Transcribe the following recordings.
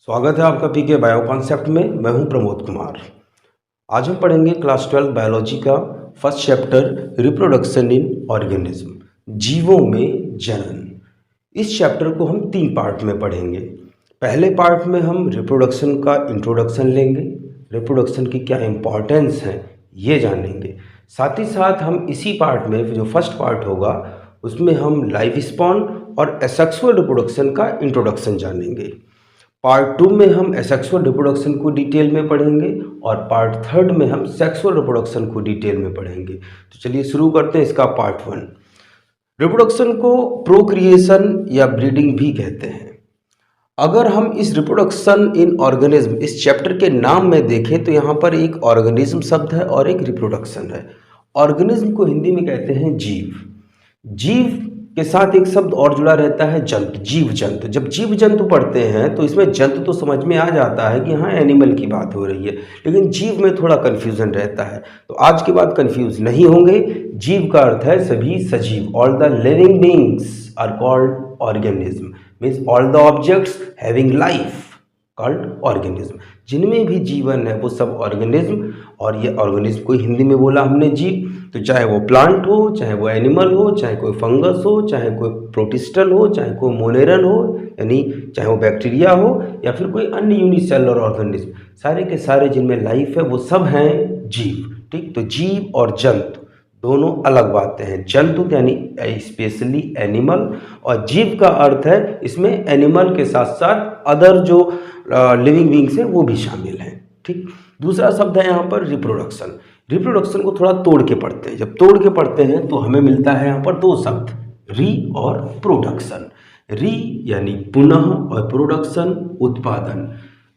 स्वागत है आपका पीके बायो कॉन्सेप्ट में। मैं हूं प्रमोद कुमार। आज हम पढ़ेंगे क्लास 12 बायोलॉजी का first chapter reproduction in organism, जीवों में जनन। इस चैप्टर को हम 3 पार्ट में पढ़ेंगे। पहले पार्ट में हम रिप्रोडक्शन का इंट्रोडक्शन लेंगे, रिप्रोडक्शन की क्या इम्पोर्टेंस है ये जानेंगे। साथ ही साथ हम इसी पार्ट में जो फर्स्ट पार्ट होगा उसमें हम लाइफ स्पॉन और एसेक्सुअल रिप्रोडक्शन का इंट्रोडक्शन जानेंगे। पार्ट 2 में हम एसेक्सुअल रिप्रोडक्शन को डिटेल में पढ़ेंगे और पार्ट 3 में हम सेक्सुअल रिप्रोडक्शन को डिटेल में पढ़ेंगे। तो चलिए शुरू करते हैं इसका पार्ट 1। रिप्रोडक्शन को प्रोक्रिएशन या ब्रीडिंग भी कहते हैं। अगर हम इस रिप्रोडक्शन इन ऑर्गेनिज्म इस चैप्टर के नाम में देखें तो यहाँ पर एक ऑर्गेनिज्म शब्द है और एक रिप्रोडक्शन है। ऑर्गेनिज्म को हिंदी में कहते हैं जीव। जीव के साथ एक शब्द और जुड़ा रहता है जंतु, जीव जंतु। जब जीव जंतु पढ़ते हैं तो इसमें जंतु तो समझ में आ जाता है कि हाँ एनिमल की बात हो रही है, लेकिन जीव में थोड़ा कन्फ्यूजन रहता है। तो आज के बाद कन्फ्यूज नहीं होंगे। जीव का अर्थ है सभी सजीव। All the living beings are called organism, means all the objects having life called organism. जिनमें भी जीवन है वो सब ऑर्गेनिज्म। और ये ऑर्गेनिज्म को हिंदी में बोला हमने जीव, तो चाहे वो प्लांट हो, चाहे वो एनिमल हो, चाहे कोई फंगस हो, चाहे कोई प्रोटिस्टल हो, चाहे कोई मोनेरन हो, यानी चाहे वो बैक्टीरिया हो या फिर कोई अन्य यूनिसेलुलर ऑर्गेनिज्म, सारे के सारे जिनमें लाइफ है वो सब हैं जीव। ठीक, तो जीव और जंतु दोनों अलग बातें हैं। जंतु यानी स्पेशली एनिमल, और जीव का अर्थ है इसमें एनिमल के साथ साथ अदर जो लिविंग बींग्स हैं वो भी शामिल हैं। ठीक, दूसरा शब्द है यहाँ पर रिप्रोडक्शन। रिप्रोडक्शन को थोड़ा तोड़ के पढ़ते हैं। जब तोड़ के पढ़ते हैं तो हमें मिलता है यहाँ पर 2 शब्द, री और प्रोडक्शन। री यानी पुनः और प्रोडक्शन उत्पादन।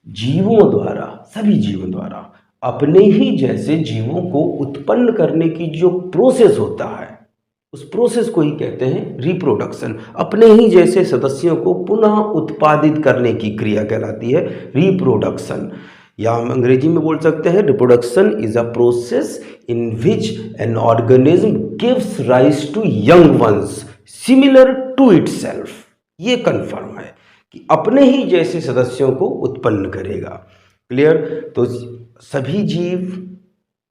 जीवों द्वारा, सभी जीवों द्वारा अपने ही जैसे जीवों को उत्पन्न करने की जो प्रोसेस होता है उस प्रोसेस को ही कहते हैं रिप्रोडक्शन। अपने ही जैसे सदस्यों को पुनः उत्पादित करने की क्रिया कहलाती है रिप्रोडक्शन, या हम अंग्रेजी में बोल सकते हैं reproduction is a process in which an organism gives rise to young ones similar to itself. ये कन्फर्म है कि अपने ही जैसे सदस्यों को उत्पन्न करेगा। क्लियर? तो सभी जीव,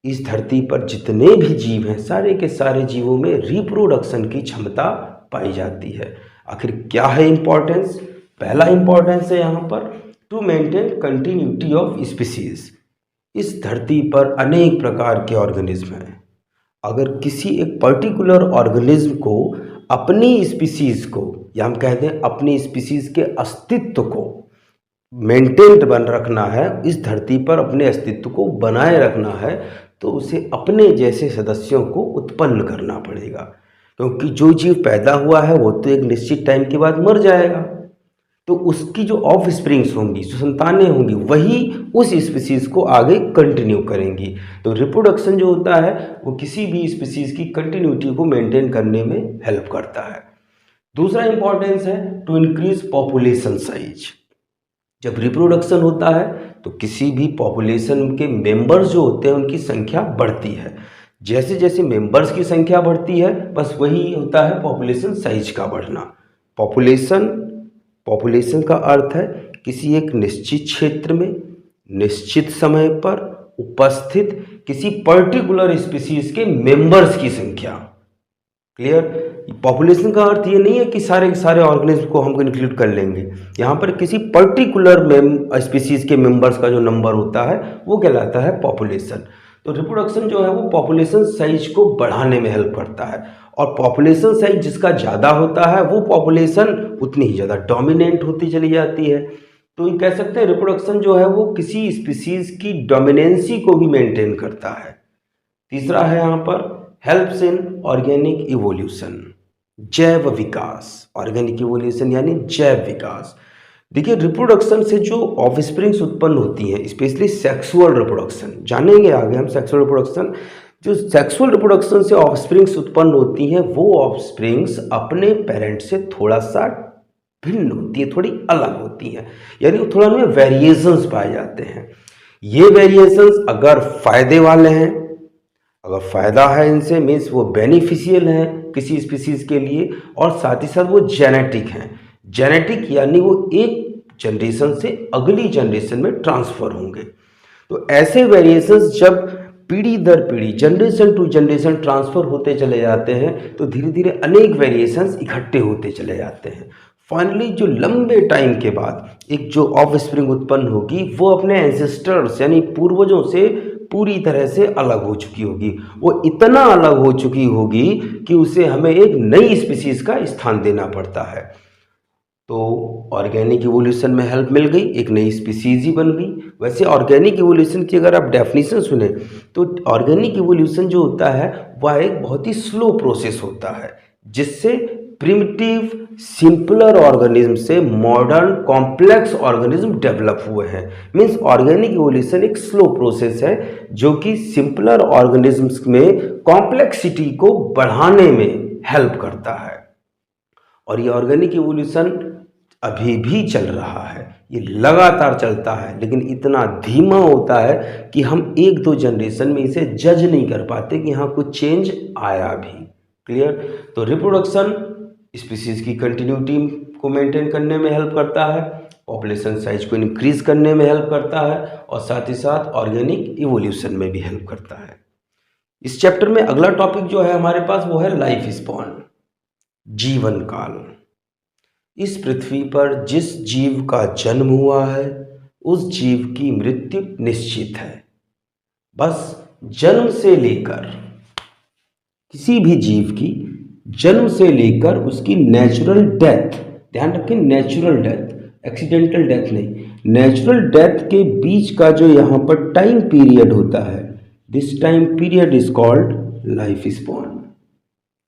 इस धरती पर जितने भी जीव हैं, सारे के सारे जीवों में रिप्रोडक्शन की क्षमता पाई जाती है। आखिर क्या है इंपॉर्टेंस? पहला इंपॉर्टेंस है यहाँ पर to maintain continuity of species. इस धरती पर अनेक प्रकार के ऑर्गेनिज्म हैं। अगर किसी एक पर्टिकुलर ऑर्गेनिज्म को अपनी स्पीसीज को, या हम कहते हैं अपनी स्पीसीज के अस्तित्व को मेंटेन बन रखना है, इस धरती पर अपने अस्तित्व को बनाए रखना है, तो उसे अपने जैसे सदस्यों को उत्पन्न करना पड़ेगा। क्योंकि जो जीव पैदा हुआ है वो तो एक निश्चित टाइम के बाद मर जाएगा, तो उसकी जो ऑफ स्प्रिंग्स होंगी, जो संतानें होंगी, वही उस स्पीसीज को आगे कंटिन्यू करेंगी। तो रिप्रोडक्शन जो होता है वो किसी भी स्पीसीज की कंटिन्यूटी को मेंटेन करने में हेल्प करता है। दूसरा इंपॉर्टेंस है टू इंक्रीज पॉपुलेशन साइज। जब रिप्रोडक्शन होता है तो किसी भी पॉपुलेशन के मेंबर्स जो होते हैं उनकी संख्या बढ़ती है। जैसे जैसे मेंबर्स की संख्या बढ़ती है बस वही होता है पॉपुलेशन साइज का बढ़ना। पॉपुलेशन का अर्थ है किसी एक निश्चित क्षेत्र में निश्चित समय पर उपस्थित किसी पर्टिकुलर स्पीसीज के मेंबर्स की संख्या। क्लियर? पॉपुलेशन का अर्थ ये नहीं है कि सारे के सारे ऑर्गेनिज्म को हम इंक्लूड कर लेंगे। यहाँ पर किसी पर्टिकुलर स्पीसीज के मेंबर्स का जो नंबर होता है वो कहलाता है पॉपुलेशन। तो रिप्रोडक्शन जो है वो पॉपुलेशन साइज को बढ़ाने में हेल्प करता है, और पॉपुलेशन साइज जिसका ज़्यादा होता है वो पॉपुलेशन उतनी ही ज़्यादा डोमिनेंट होती चली जाती है। तो ये कह सकते हैं रिप्रोडक्शन जो है वो किसी स्पीसीज की डोमिनेंसी को भी मेंटेन करता है। तीसरा है यहाँ पर हेल्प्स इन ऑर्गेनिक इवोल्यूशन, जैव विकास। ऑर्गेनिक इवोल्यूशन यानी जैव विकास। देखिए, रिप्रोडक्शन से जो ऑफस्प्रिंग्स उत्पन्न होती हैं, स्पेशली सेक्सुअल रिप्रोडक्शन, जानेंगे आगे हम सेक्सुअल रिप्रोडक्शन। जो सेक्सुअल रिप्रोडक्शन से ऑफस्प्रिंग्स उत्पन्न होती हैं वो ऑफस्प्रिंग्स अपने पेरेंट से थोड़ा सा भिन्न होती है, थोड़ी अलग होती हैं, यानी थोड़ा उनमें वेरिएशंस पाए जाते हैं। ये वेरिएशंस अगर फायदे वाले हैं, अगर फ़ायदा है इनसे, मीन्स वो बेनिफिशियल हैं किसी स्पीसीज़ के लिए, और साथ ही साथ वो जेनेटिक हैं। जेनेटिक यानी वो एक जनरेशन से अगली जनरेशन में ट्रांसफ़र होंगे। तो ऐसे वेरिएशंस जब पीढ़ी दर पीढ़ी, जनरेशन टू जनरेशन ट्रांसफ़र होते चले जाते हैं तो धीरे धीरे अनेक वेरिएशंस इकट्ठे होते चले जाते हैं। फाइनली जो लंबे टाइम के बाद एक जो ऑफस्प्रिंग उत्पन्न होगी वो अपने एंसेस्टर्स यानी पूर्वजों से पूरी तरह से अलग हो चुकी होगी। वो इतना अलग हो चुकी होगी कि उसे हमें एक नई स्पीसीज़ का स्थान देना पड़ता है। तो ऑर्गेनिक इवोल्यूशन में हेल्प मिल गई, एक नई स्पीसीज ही बन गई। वैसे ऑर्गेनिक इवोल्यूशन की अगर आप डेफिनेशन सुने तो ऑर्गेनिक इवोल्यूशन जो होता है वह एक बहुत ही स्लो प्रोसेस होता है जिससे प्रिमिटिव सिंपलर ऑर्गेनिज्म से मॉडर्न कॉम्प्लेक्स ऑर्गेनिज्म डेवलप हुए हैं। मीन्स ऑर्गेनिक इवोल्यूशन एक स्लो प्रोसेस है जो कि सिंपलर ऑर्गेनिज्म्स में कॉम्प्लेक्सिटी को बढ़ाने में हेल्प करता है। और ये ऑर्गेनिक इवोल्यूशन अभी भी चल रहा है, ये लगातार चलता है, लेकिन इतना धीमा होता है कि हम एक दो जनरेशन में इसे जज नहीं कर पाते कि हाँ कुछ चेंज आया भी। क्लियर? तो रिप्रोडक्शन स्पीसीज की कंटिन्यूटी को मेंटेन करने में हेल्प करता है, पॉपुलेशन साइज को इंक्रीज करने में हेल्प करता है और साथ ही साथ ऑर्गेनिक इवोल्यूशन में भी हेल्प करता है। इस चैप्टर में अगला टॉपिक जो है हमारे पास वो है लाइफ स्पॉन, जीवन काल। इस पृथ्वी पर जिस जीव का जन्म हुआ है उस जीव की मृत्यु निश्चित है। बस जन्म से लेकर किसी भी जीव की जन्म से लेकर उसकी नेचुरल डेथ, ध्यान रखें नेचुरल डेथ, एक्सीडेंटल डेथ नहीं, नेचुरल डेथ के बीच का जो यहाँ पर टाइम पीरियड होता है, this time period is called life spawn.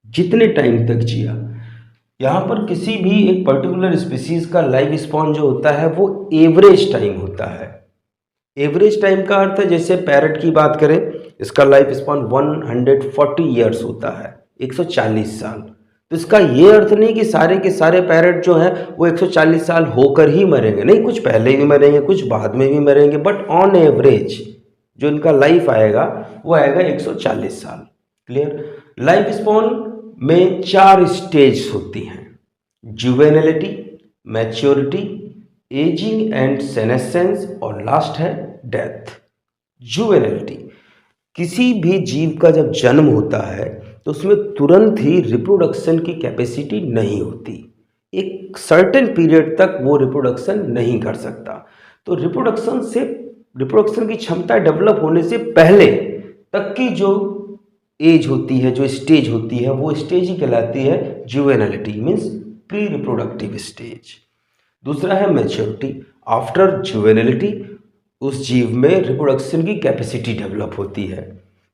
जितने टाइम तक जिया, यहाँ पर किसी भी एक पर्टिकुलर स्पीसीज का लाइफ स्पॉन जो होता है वो एवरेज टाइम होता है। एवरेज टाइम का अर्थ है जैसे पैरट की बात करें, इसका लाइफ स्पॉन 140 ईयर्स होता है, 140 साल। तो इसका ये अर्थ नहीं कि सारे के सारे पैरट जो हैं वो 140 साल होकर ही मरेंगे, नहीं, कुछ पहले भी मरेंगे, कुछ बाद में भी मरेंगे, बट ऑन एवरेज जो इनका लाइफ आएगा वो आएगा 140 साल। क्लियर? लाइफ स्पॉन में 4 स्टेज होती हैं, जुवेनिलिटी, मैच्योरिटी, एजिंग एंड सेनेसेंस और लास्ट है डेथ। जुवेनिलिटी, किसी भी जीव का जब जन्म होता है तो उसमें तुरंत ही रिप्रोडक्शन की कैपेसिटी नहीं होती, एक सर्टेन पीरियड तक वो रिप्रोडक्शन नहीं कर सकता। तो रिप्रोडक्शन की क्षमता डेवलप होने से पहले तक की जो एज होती है, जो स्टेज होती है, वो स्टेज ही कहलाती है जुवेनिलिटी, मीन्स प्री रिप्रोडक्टिव स्टेज। दूसरा है मैच्योरिटी, आफ्टर जुवेनिलिटी उस जीव में रिप्रोडक्शन की कैपेसिटी डेवलप होती है,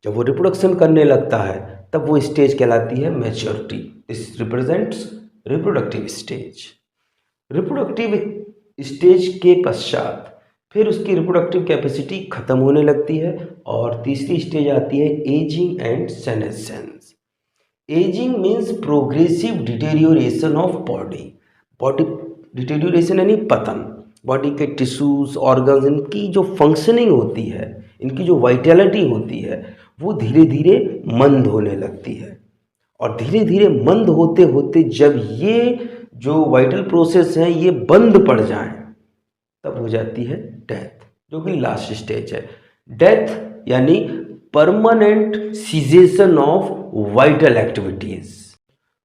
जब वो रिप्रोडक्शन करने लगता है तब वो स्टेज कहलाती है maturity. This represents reproductive stage. Reproductive stage के पश्चात फिर उसकी रिप्रोडक्टिव कैपेसिटी खत्म होने लगती है और तीसरी स्टेज आती है ageing and senescence. Ageing means progressive deterioration of body, body deterioration यानी पतन, बॉडी के टिश्यूज, ऑर्गन्स, इनकी जो फंक्शनिंग होती है, इनकी जो वाइटैलिटी होती है वो धीरे धीरे मंद होने लगती है। और धीरे धीरे मंद होते होते जब ये जो वाइटल प्रोसेस हैं ये बंद पड़ जाएं तब हो जाती है डेथ, जो कि लास्ट स्टेज है। डेथ यानी permanent cessation of vital activities.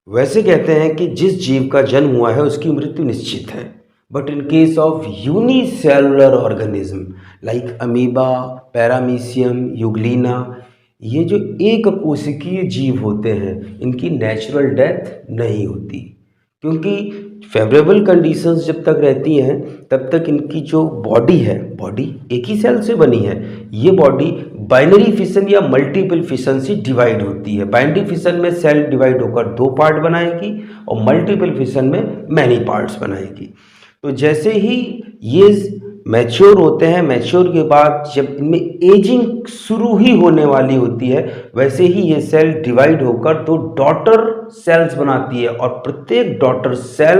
वैसे कहते हैं कि जिस जीव का जन्म हुआ है उसकी मृत्यु निश्चित है, but in case of unicellular organism like amoeba, paramecium, Euglena, ये जो एक कोशिकीय जीव होते हैं इनकी नेचुरल डेथ नहीं होती, क्योंकि फेवरेबल कंडीशंस जब तक रहती हैं तब तक इनकी जो बॉडी है, बॉडी एक ही सेल से बनी है, ये बॉडी बाइनरी फिशन या मल्टीपल फिशन से डिवाइड होती है। बाइनरी फिशन में सेल डिवाइड होकर 2 पार्ट बनाएगी और मल्टीपल फिशन में मैनी पार्ट्स बनाएगी। तो जैसे ही ये मैच्योर होते हैं, मैच्योर के बाद जब इनमें एजिंग शुरू ही होने वाली होती है, वैसे ही ये सेल डिवाइड होकर 2 डॉटर सेल्स बनाती है और प्रत्येक डॉटर सेल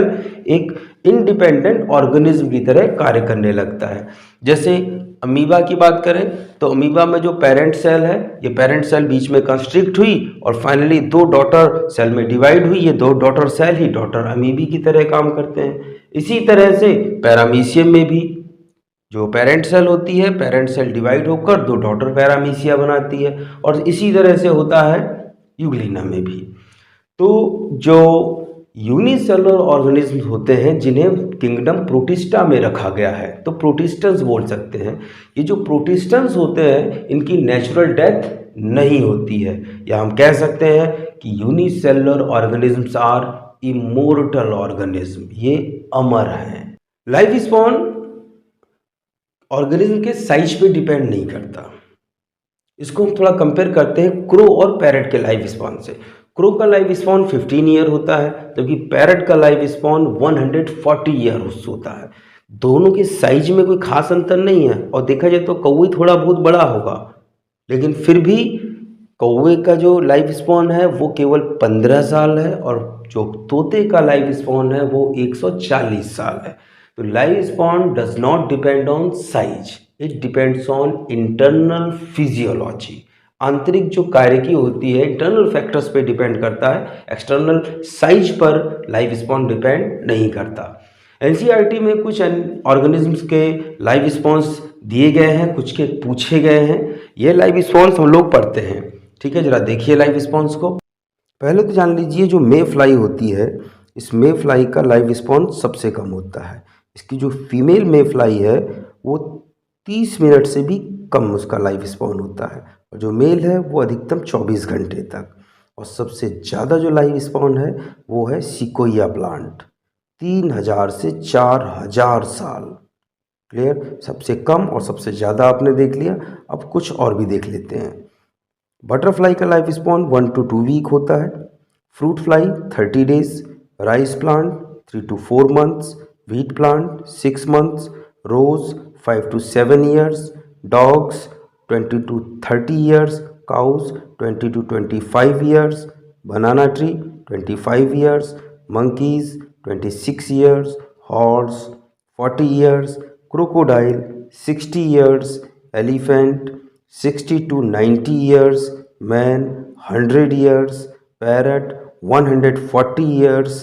एक इंडिपेंडेंट ऑर्गेनिज्म की तरह कार्य करने लगता है। जैसे अमीबा की बात करें तो अमीबा में जो पेरेंट सेल है, ये पेरेंट सेल बीच में कंस्ट्रिक्ट हुई और फाइनली दो डॉटर सेल में डिवाइड हुई। ये दो डॉटर सेल ही डॉटर अमीबी की तरह काम करते हैं। इसी तरह से पैरामीशियम में भी जो पेरेंट सेल होती है, पेरेंट सेल डिवाइड होकर दो डॉटर पैरामीशिया बनाती है, और इसी तरह से होता है यूग्लिना में भी। तो जो यूनिसेलुलर ऑर्गेनिज्म होते हैं जिन्हें किंगडम प्रोटिस्टा में रखा गया है, तो प्रोटिस्टन्स बोल सकते हैं। ये जो प्रोटिस्टन्स होते हैं इनकी नेचुरल डेथ नहीं होती है, या हम कह सकते हैं कि unicellular organisms are immortal organism, ये अमर हैं। लाइफ स्पॉन ऑर्गेनिज्म के साइज पे डिपेंड नहीं करता। इसको हम थोड़ा कंपेयर करते हैं क्रो और पैरट के लाइफ स्पॉन से। क्रो का लाइफ स्पॉन 15 ईयर होता है, जबकि पैरट का लाइफ स्पॉन 140 ईयर होता है। दोनों के साइज में कोई खास अंतर नहीं है, और देखा जाए तो कौवे थोड़ा बहुत बड़ा होगा, लेकिन फिर भी कौवे का जो लाइफ स्पॉन है वो केवल 15 साल है, और जो तोते का लाइफ स्पॉन है वो 140 साल है। तो life spawn does not depend on size, it depends on internal physiology. आंतरिक जो कार्यकी होती है इंटरनल फैक्टर्स पे डिपेंड करता है, एक्सटर्नल साइज पर लाइफ स्पॉन डिपेंड नहीं करता। एनसीईआरटी में कुछ ऑर्गेनिजम्स के लाइफ स्पॉन्स दिए गए हैं, कुछ के पूछे गए हैं। ये लाइफ स्पॉन्स हम लोग पढ़ते हैं, ठीक है। जरा देखिए लाइफ स्पॉन्स को। पहले तो जान लीजिए जो मे फ्लाई होती है, इस मे फ्लाई का लाइफ स्पॉन सबसे कम होता है। इसकी जो फीमेल मे फ्लाई है वो 30 मिनट से भी कम उसका लाइफ स्पॉन होता है, और जो मेल है वो अधिकतम 24 घंटे तक। और सबसे ज़्यादा जो लाइफ स्पॉन है वो है सिकोया प्लांट, 3000 से 4000 साल। क्लियर, सबसे कम और सबसे ज़्यादा आपने देख लिया, अब कुछ और भी देख लेते हैं। बटरफ्लाई का लाइफ स्पॉन 1 to 2 वीक होता है, fruit fly 30 days, rice plant 3 to 4 months, wheat plant 6 months, rose 5 to 7 years, dogs 20 to 30 years, cows 20 to 25 years, banana tree 25 years, monkeys 26 years, horse 40 years, crocodile 60 years, elephant 60 to 90 years, man 100 years, parrot 140 years,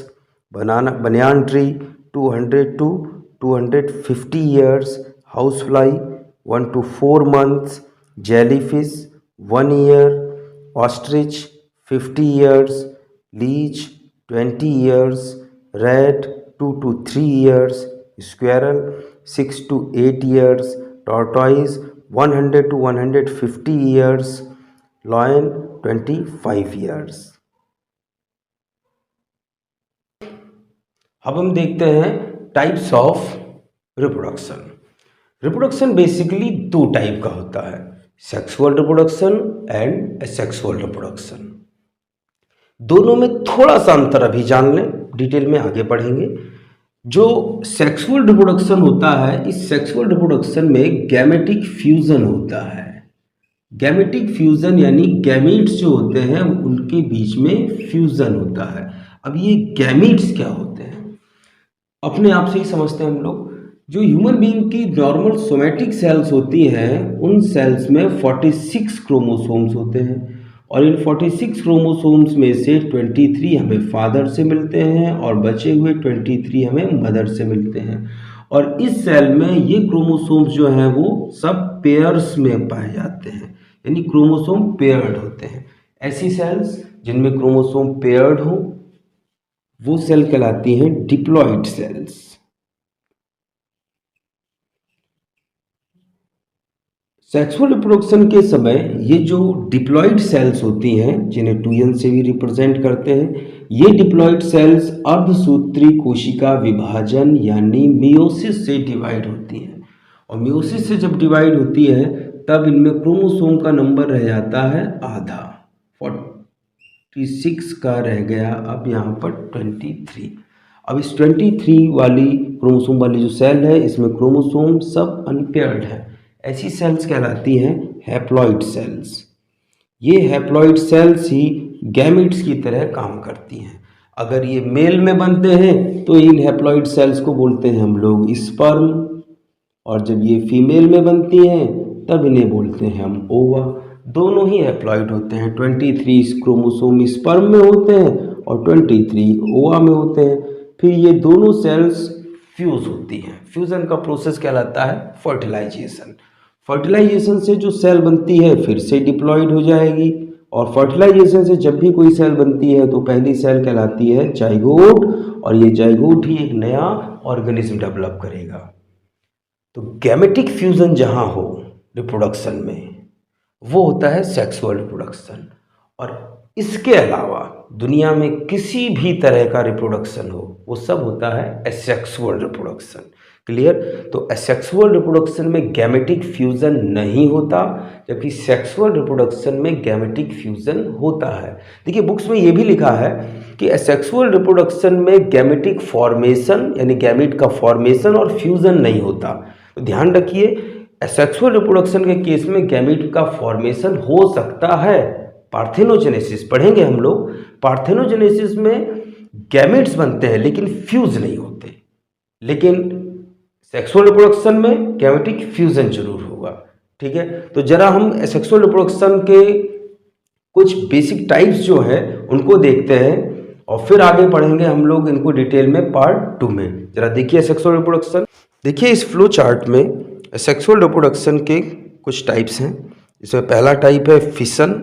banyan tree 200 to 250 years, housefly 1 to 4 months, jellyfish 1 year, ostrich 50 years, leech 20 years, rat 2 to 3 years, squirrel 6 to 8 years, tortoise 100 to 150 years, lion 25 years। अब हम देखते हैं types of reproduction. Reproduction basically दो type का होता है, sexual reproduction and asexual reproduction. दोनों में थोड़ा सा अंतर अभी जान लें, डिटेल में आगे बढ़ेंगे। जो सेक्सुअल रिप्रोडक्शन होता है, इस सेक्सुअल रिप्रोडक्शन में गैमेटिक फ्यूजन होता है। गैमेटिक फ्यूजन यानी गैमीट्स जो होते हैं उनके बीच में फ्यूजन होता है। अब ये गैमीट्स क्या होते हैं अपने आप से ही समझते हैं हम लोग। जो ह्यूमन बीइंग की नॉर्मल सोमैटिक सेल्स होती हैं, उन सेल्स में 46 क्रोमोसोम्स होते हैं, और इन 46 क्रोमोसोम्स में से 23 हमें फादर से मिलते हैं और बचे हुए 23 हमें मदर से मिलते हैं। और इस सेल में ये क्रोमोसोम्स जो हैं वो सब पेयर्स में पाए जाते हैं, यानी क्रोमोसोम पेयर्ड होते हैं। ऐसी सेल्स जिनमें क्रोमोसोम पेयर्ड हो वो सेल कहलाती हैं डिप्लॉइड सेल्स। सेक्सुअल रिप्रोडक्शन के समय ये जो डिप्लॉइड सेल्स होती हैं, जिन्हें 2n से भी रिप्रेजेंट करते हैं, ये डिप्लॉइड सेल्स अर्धसूत्री कोशिका विभाजन यानी मियोसिस से डिवाइड होती हैं। और मियोसिस से जब डिवाइड होती है तब इनमें क्रोमोसोम का नंबर रह जाता है आधा, 46 का रह गया अब यहाँ पर 23। अब इस 23 वाली क्रोमोसोम वाली जो सेल है, इसमें क्रोमोसोम सब अनपेयर्ड है। ऐसी सेल्स कहलाती हैं हैप्लॉइड सेल्स। ये हैप्लॉइड सेल्स ही गैमेट्स की तरह काम करती हैं। अगर ये मेल में बनते हैं तो इन हैप्लॉइड सेल्स को बोलते हैं हम लोग स्पर्म, और जब ये फीमेल में बनती हैं तब इन्हें बोलते हैं हम ओवा। दोनों ही हैप्लॉइड होते हैं, 23 क्रोमोसोम स्पर्म में होते हैं और 23 ओवा में होते हैं। फिर ये दोनों सेल्स फ्यूज होती हैं। फ्यूज़न का प्रोसेस कहलाता है फर्टिलाइजेशन। फर्टिलाइजेशन से जो सेल बनती है फिर से डिप्लॉइड हो जाएगी, और फर्टिलाइजेशन से जब भी कोई सेल बनती है तो पहली सेल कहलाती है जाइगोट, और ये जाइगोट ही एक नया ऑर्गेनिज्म डेवलप करेगा। तो गैमेटिक फ्यूजन जहाँ हो रिप्रोडक्शन में, वो होता है सेक्सुअल रिप्रोडक्शन। और इसके अलावा दुनिया में किसी भी तरह का रिप्रोडक्शन हो वो सब होता है एसेक्सुअल रिप्रोडक्शन। क्लियर? तो एसेक्सुअल रिप्रोडक्शन में गैमेटिक फ्यूजन नहीं होता, जबकि सेक्सुअल रिप्रोडक्शन में गैमेटिक फ्यूजन होता है। देखिए बुक्स में ये भी लिखा है कि एसेक्सुअल रिप्रोडक्शन में गैमेटिक फॉर्मेशन यानी गैमेट का फॉर्मेशन और फ्यूजन नहीं होता। तो ध्यान रखिए, एसेक्सुअल रिप्रोडक्शन के केस में गैमेट का फॉर्मेशन हो सकता है। पार्थेनोजेनेसिस पढ़ेंगे हम लोग, पार्थेनोजेनेसिस में गैमेट्स बनते हैं लेकिन फ्यूज नहीं होते। लेकिन सेक्सुअल रिप्रोडक्शन में गैमेटिक फ्यूजन जरूर होगा। ठीक है, तो जरा हम सेक्सुअल रिप्रोडक्शन के कुछ बेसिक टाइप्स जो हैं उनको देखते हैं और फिर आगे पढ़ेंगे हम लोग इनको डिटेल में पार्ट 2 में। जरा देखिए सेक्सुअल रिप्रोडक्शन। देखिए इस फ्लो चार्ट में सेक्सुअल रिप्रोडक्शन के कुछ टाइप्स हैं। इसमें पहला टाइप है फिशन।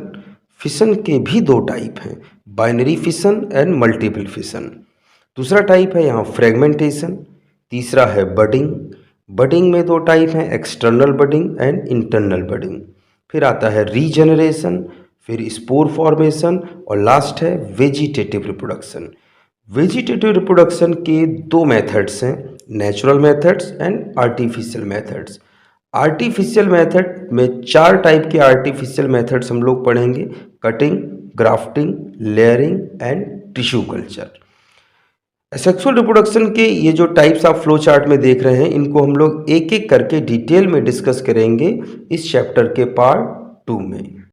फिशन के भी 2 टाइप हैं, binary fission and multiple fission. दूसरा टाइप है यहाँ फ्रेगमेंटेशन। तीसरा है बडिंग। बडिंग में 2 टाइप हैं, external budding and internal budding. फिर आता है रीजेनरेशन, फिर स्पोर फॉर्मेशन और लास्ट है वेजिटेटिव रिप्रोडक्शन। वेजिटेटिव रिप्रोडक्शन के 2 मेथड्स हैं, natural methods and artificial methods. Artificial method में 4 टाइप के आर्टिफिशियल मेथड्स हम लोग पढ़ेंगे, cutting, grafting, layering and tissue culture. Sexual reproduction के ये जो टाइप्स आप फ्लो चार्ट में देख रहे हैं इनको हम लोग एक एक करके डिटेल में डिस्कस करेंगे इस चैप्टर के पार्ट 2 में।